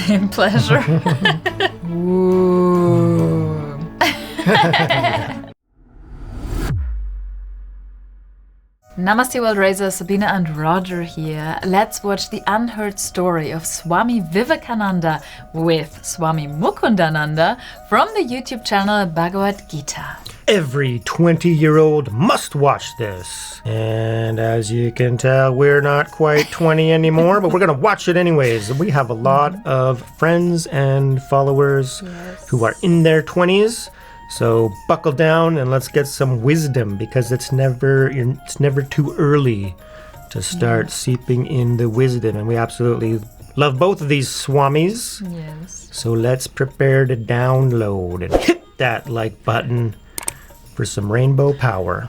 Same pleasure. Ooh. Namaste World Racer, Sabina and Roger here. Let's watch the unheard story of Swami Vivekananda with Swami Mukundananda from the YouTube channel Bhagavad Gita. Every 20-year-old must watch this. And as you can tell, we're not quite 20 anymore, but we're going to watch it anyways. We have a lot of friends and followers who are in their 20s. So buckle down and let's get some wisdom, because it's never too early to start seeping in the wisdom. And we absolutely love both of these swamis. Yes. So let's prepare to download and hit that like button for some rainbow power.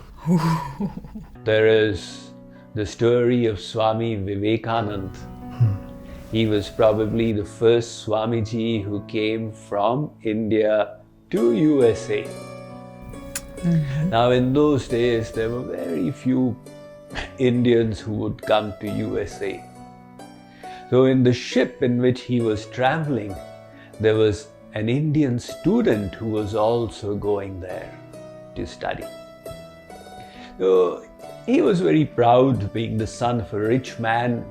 There is the story of Swami Vivekananda. He was probably the first Swamiji who came from India to USA. Now in those days there were very few Indians who would come to USA. So in the ship in which he was traveling, there was an Indian student who was also going there to study. So he was very proud being the son of a rich man,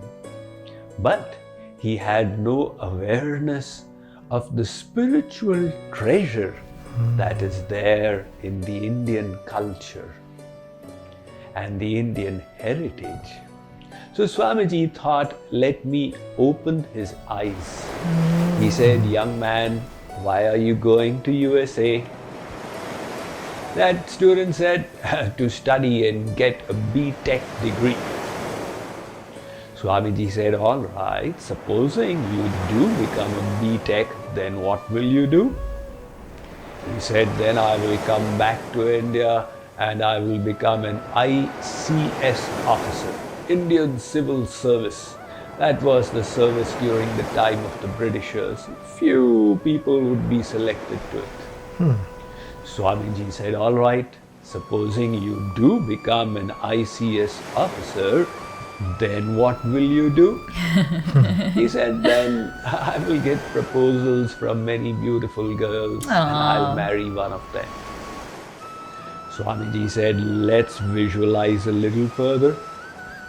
but he had no awareness of the spiritual treasure that is there in the Indian culture and the Indian heritage. So Swamiji thought, let me open his eyes. He said, young man, why are you going to USA? That student said, to study and get a B.Tech degree. Swamiji said, all right, supposing you do become a B.Tech, then what will you do? He said, then I will come back to India and I will become an ICS officer, Indian Civil Service. That was the service during the time of the Britishers. Few people would be selected to it. Swamiji said, all right, supposing you do become an ICS officer, then what will you do? He said, then I will get proposals from many beautiful girls and I'll marry one of them. Swamiji said, let's visualize a little further.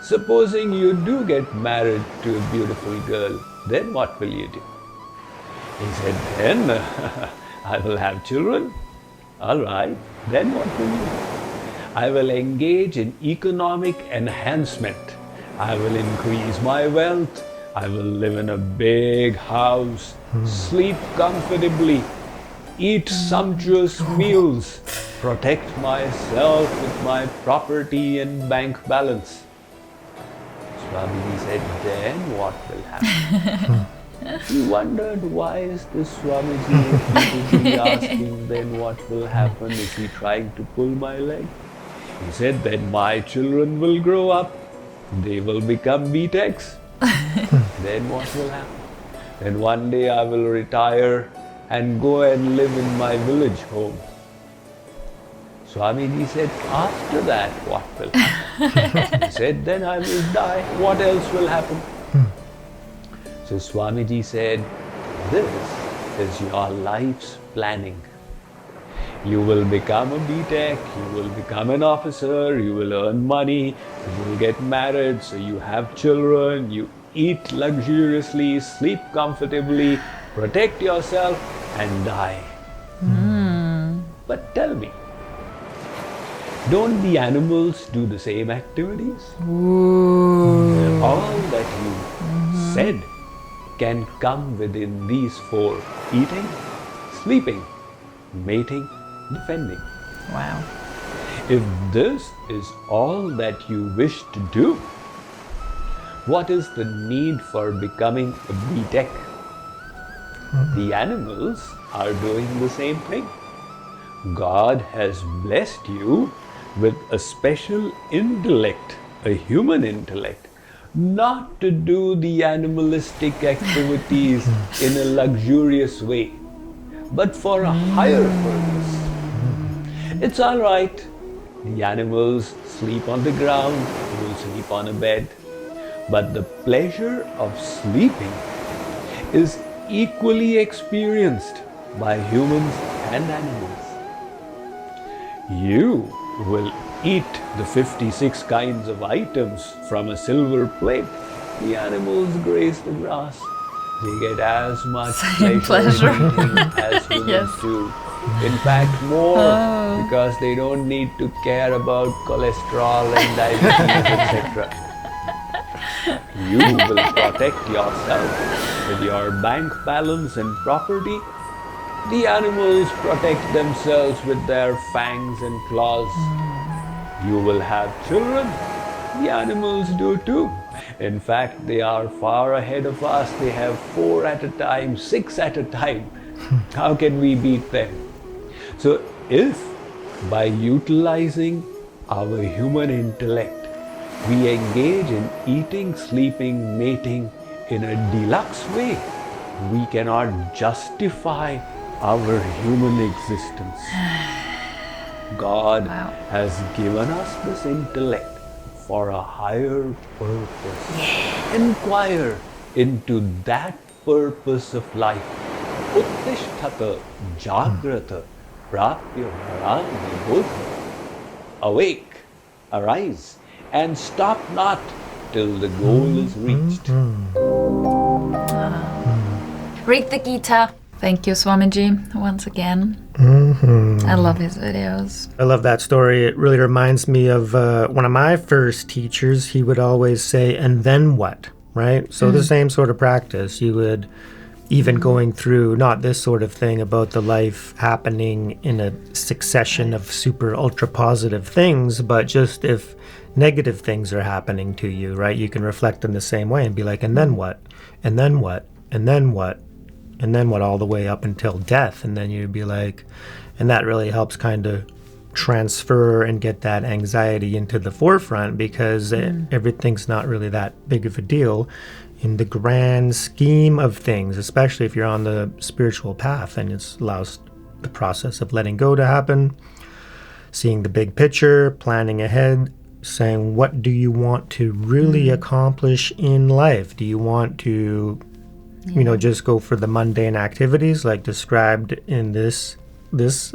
Supposing you do get married to a beautiful girl, then what will you do? He said, then I will have children. All right, then what will you do? I will engage in economic enhancement. I will increase my wealth. I will live in a big house, sleep comfortably, eat sumptuous meals, protect myself with my property and bank balance. Swamiji said, then what will happen? He wondered, why is this Swamiji repeatedly asking, then what will happen? Is he trying to pull my leg? He said, then my children will grow up. They will become B.Techs. Then what will happen? Then one day I will retire and go and live in my village home. Swamiji said, after that, what will happen? He said, then I will die. What else will happen? So Swamiji said, this is your life's planning. You will become a B.Tech, you will become an officer, you will earn money, you will get married, so you have children, you eat luxuriously, sleep comfortably, protect yourself and die. But tell me, don't the animals do the same activities? All that you said can come within these four: eating, sleeping, mating, defending. Wow. If this is all that you wish to do, what is the need for becoming a B.Tech? The animals are doing the same thing. God has blessed you with a special intellect, a human intellect, not to do the animalistic activities in a luxurious way, but for a higher purpose. It's all right. The animals sleep on the ground, you will sleep on a bed. But the pleasure of sleeping is equally experienced by humans and animals. You will eat the 56 kinds of items from a silver plate. The animals graze the grass. They get as much pleasure eating as humans Yes. do. In fact, more, because they don't need to care about cholesterol and diabetes, etc. You will protect yourself with your bank balance and property. The animals protect themselves with their fangs and claws. You will have children. The animals do too. In fact, they are far ahead of us. They have 4 at a time, 6 at a time. How can we beat them? So if by utilizing our human intellect, we engage in eating, sleeping, mating in a deluxe way, we cannot justify our human existence. God has given us this intellect for a higher purpose. Inquire into that purpose of life. Uttishtata jagrata prapya bharani bodha. Awake, arise, and stop not till the goal is reached. Read the Gita. Thank you, Swamiji, once again. I love his videos. I love that story. It really reminds me of one of my first teachers. He would always say, and then what? Right? So the same sort of practice. You would, even going through, not this sort of thing about the life happening in a succession of super ultra positive things, but just if negative things are happening to you, right? You can reflect in the same way and be like, and then what? And then what? And then what? And then what, all the way up until death. And then you'd be like, and that really helps kind of transfer and get that anxiety into the forefront, because everything's not really that big of a deal in the grand scheme of things, especially if you're on the spiritual path, and it allows the process of letting go to happen, seeing the big picture, planning ahead, saying, what do you want to really accomplish in life? Do you want to just go for the mundane activities like described in this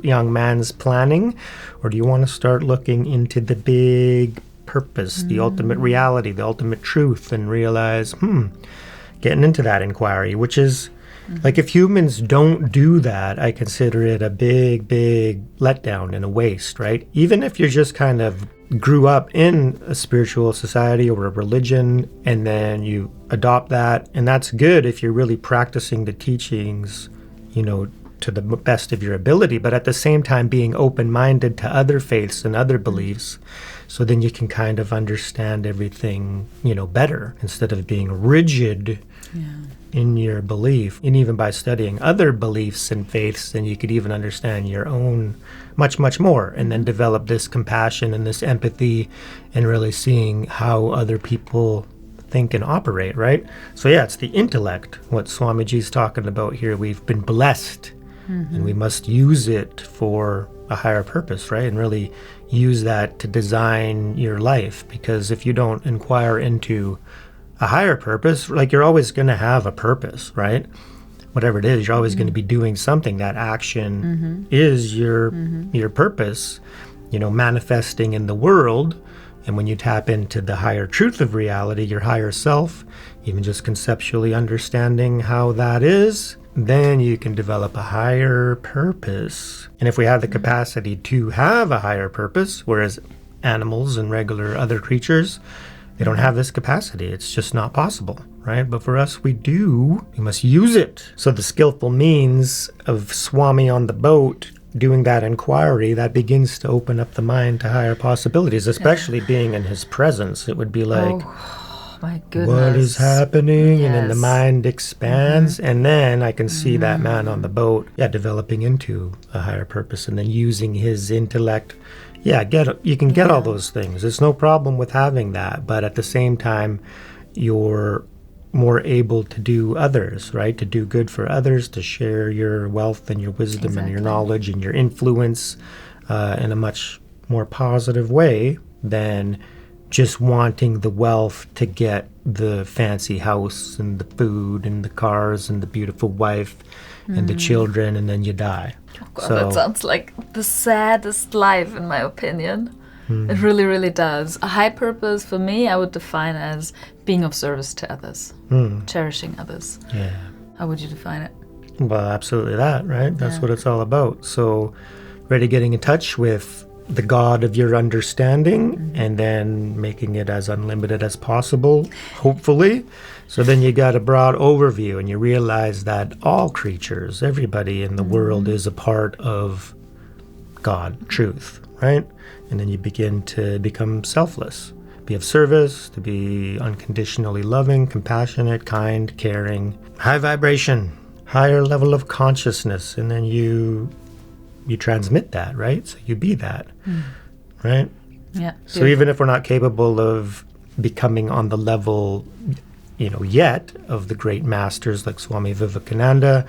young man's planning? Or do you want to start looking into the big purpose, the ultimate reality, the ultimate truth, and realize, getting into that inquiry, which is, like, if humans don't do that, I consider it a big, big letdown and a waste, right? Even if you're just kind of grew up in a spiritual society or a religion, and then you adopt that, and that's good if you're really practicing the teachings, to the best of your ability, but at the same time being open-minded to other faiths and other beliefs, so then you can kind of understand everything, better, instead of being rigid in your belief. And even by studying other beliefs and faiths, then you could even understand your own much, much more, and then develop this compassion and this empathy, and really seeing how other people think and operate, right? So it's the intellect, what Swamiji's talking about here. We've been blessed, and we must use it for a higher purpose, right? And really use that to design your life, because if you don't inquire into a higher purpose, like, you're always going to have a purpose, right? Whatever it is, you're always going to be doing something. That action is your purpose, manifesting in the world. And when you tap into the higher truth of reality, your higher self, even just conceptually understanding how that is, then you can develop a higher purpose. And if we have the capacity to have a higher purpose, whereas animals and regular other creatures, they don't have this capacity. It's just not possible, right? But for us, we do. We must use it. So the skillful means of Swami on the boat doing that inquiry, that begins to open up the mind to higher possibilities, especially being in his presence. It would be like, oh my goodness, what is happening? Yes. And then the mind expands, and then I can see that man on the boat, developing into a higher purpose, and then using his intellect. You can get all those things. There's no problem with having that, but at the same time, you're more able to do others, right? To do good for others, to share your wealth and your wisdom and your knowledge and your influence in a much more positive way than just wanting the wealth to get the fancy house and the food and the cars and the beautiful wife and the children, and then you die. Oh God, that sounds like the saddest life, in my opinion. It really, really does. A high purpose for me, I would define as being of service to others, cherishing others. Yeah. How would you define it? Well, absolutely that, right? That's what it's all about. So, really getting in touch with the God of your understanding and then making it as unlimited as possible, hopefully. So then you got a broad overview and you realize that all creatures, everybody in the world is a part of God, truth, right? And then you begin to become selfless, be of service, to be unconditionally loving, compassionate, kind, caring, high vibration, higher level of consciousness. And then you transmit that, right? So you be that, right? Yeah. So even if we're not capable of becoming on the level, yet of the great masters like Swami Vivekananda,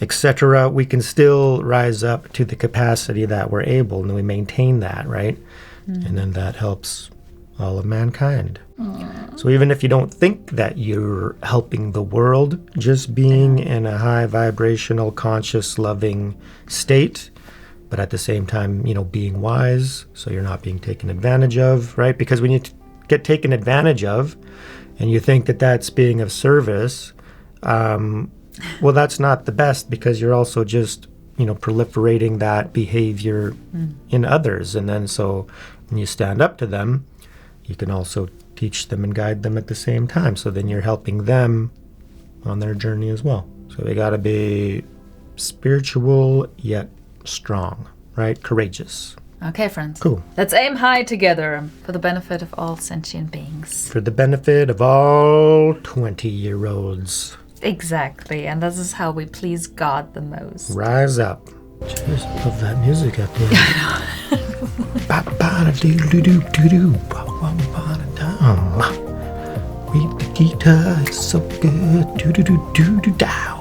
etc., we can still rise up to the capacity that we're able, and we maintain that, right? And then that helps all of mankind. So even if you don't think that you're helping the world, just being in a high vibrational, conscious, loving state, but at the same time, being wise, so you're not being taken advantage of, right? Because when you get taken advantage of, and you think that that's being of service, well, that's not the best, because you're also just, proliferating that behavior in others. And then so when you stand up to them, you can also teach them and guide them at the same time. So then you're helping them on their journey as well. So we got to be spiritual yet strong, right? Courageous. Okay, friends. Cool. Let's aim high together for the benefit of all sentient beings. For the benefit of all 20-year-olds. Exactly, and this is how we please God the most. Rise up. Just love that music at the end. Ba-ba-da-doo-doo-doo-doo. Ba-ba-ba-da-dum. Read the Gita, it's so good. Do-do-do-do-do-dow.